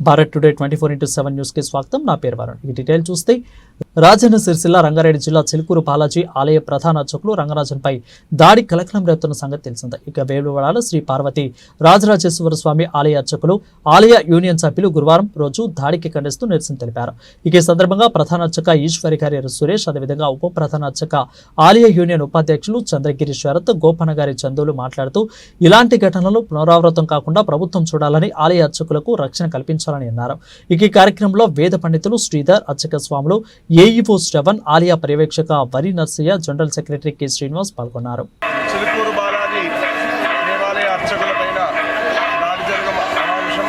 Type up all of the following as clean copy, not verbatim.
Bharat today 24/7 news కి స్వాగతం. నా పేరు వరుణ్. ఈ డీటెయిల్ చూస్తే రాజన్న సిరిసిల్ల రంగారెడ్డి జిల్లా చిలుకూరు బాలాజీ ఆలయ ప్రధాన అర్చకులు రంగరాజన్పై దాడి కలకలం రేపుతున్న సంగతి తెలిసిందే. ఇక వేములవాడలో శ్రీ పార్వతి రాజరాజేశ్వర స్వామి ఆలయ అర్చకులు ఆలయ యూనియన్ సభ్యులు గురువారం రోజు దాడికి ఖండిస్తూ నిరసన తెలిపారు. ఇక ఈ సందర్భంగా ప్రధాన అర్చక ఈశ్వరి గారి సురేష్, అదేవిధంగా ఉప ప్రధాన అర్చక ఆలయ యూనియన్ ఉపాధ్యక్షులు చంద్రగిరి శరత్, గోపన్న గారి చందులు మాట్లాడుతూ ఇలాంటి ఘటనలు పునరావృతం కాకుండా ప్రభుత్వం చూడాలని, ఆలయ అర్చకులకు రక్షణ కల్పించాలని అన్నారు. ఇక ఈ కార్యక్రమంలో వేద పండితులు శ్రీధర్, అర్చక స్వాములు, ఏఈఓ శ్రవణ్, ఆలయ పర్యవేక్షక వరి Narsaiah, general secretary K Srinivas పాల్గొన్నారు. చిలుకూరు బాలాజీ దేవాలయ అర్చకులపైన దాడి జరగడం అనావశ్యం.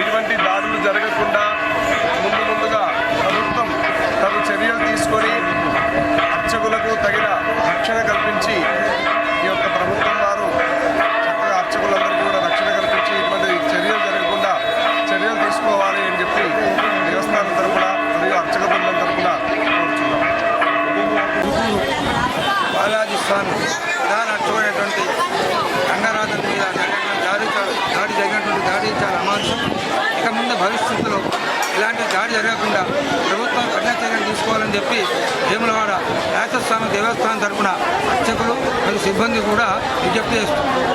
ఇటువంటి దాడులు జరగకుండా ముందుగా ప్రభుత్వం తగు చర్యలు తీసుకొని అర్చకులకు తగిన రక్షణ కల్పించి ఈ యొక్క ప్రభుత్వం వారు చక్కగా అర్చకులందరికీ కూడా రక్షణ కల్పించి ఇటువంటి చర్యలు జరగకుండా చర్యలు తీసుకోవాలి అని చెప్పి దేవస్థానం తరఫున మరియు అర్చక బృందం తరఫున కోరుచున్నాం. బాలాజీ స్వామి ప్రధాన అర్చకుడైనటువంటి రంగరాజన్ మీద దాడి జరిగినటువంటి దాడి చాలా అమానుషం. ఇక ముందు భవిష్యత్తులో ఇలాంటి దాడి జరగకుండా ప్రభుత్వం కఠిన చర్యలు తీసుకోవాలని చెప్పి వేములవాడ రాజస్వామి దేవస్థానం తరఫున అర్చకులు మరియు సిబ్బంది కూడా విజ్ఞప్తి చేస్తున్నారు.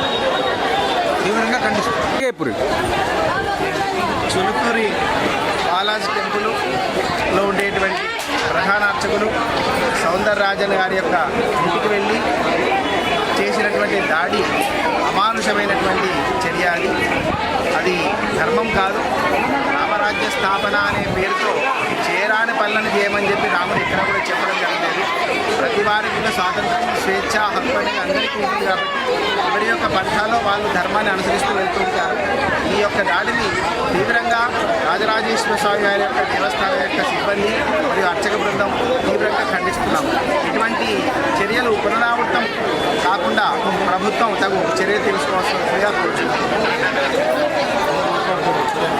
తీవ్రంగా ఖండిస్తున్నారు. చిలుకూరి బాలాజీ టెంపుల్లో ఉండేటువంటి ప్రధాన అర్చకులు సౌందరరాజన్ గారి యొక్క ఇంటికి వెళ్ళి చేసినటువంటి దాడి అమానుషమైనటువంటి చర్య. అది ధర్మం కాదు. రామరాజ్య స్థాపన అనే పేరుతో చేరాని పనులను చేయమని చెప్పి రాముడు ఎక్కడ కూడా చెప్పడం జరగలేదు. ప్రతి వారికి కూడా స్వాతంత్రం, స్వేచ్ఛ, హక్కు అనేది అందరికీ ఉంటుంది. కాబట్టి ఎవరి యొక్క పంథాలో వాళ్ళు ధర్మాన్ని అనుసరిస్తూ వెళ్తుంటారు. ఈ యొక్క దాడిని తీవ్రంగా రాజరాజేశ్వర స్వామి వారి యొక్క దేవస్థానం యొక్క సిబ్బంది మరియు అర్చక బృందం తీవ్రంగా ఖండిస్తున్నాం. ఇటువంటి చర్యలు పునరావృతం కాకుండా ప్రభుత్వం తగు చర్య తీసుకోవాల్సిందిగా కోరుచున్నాం.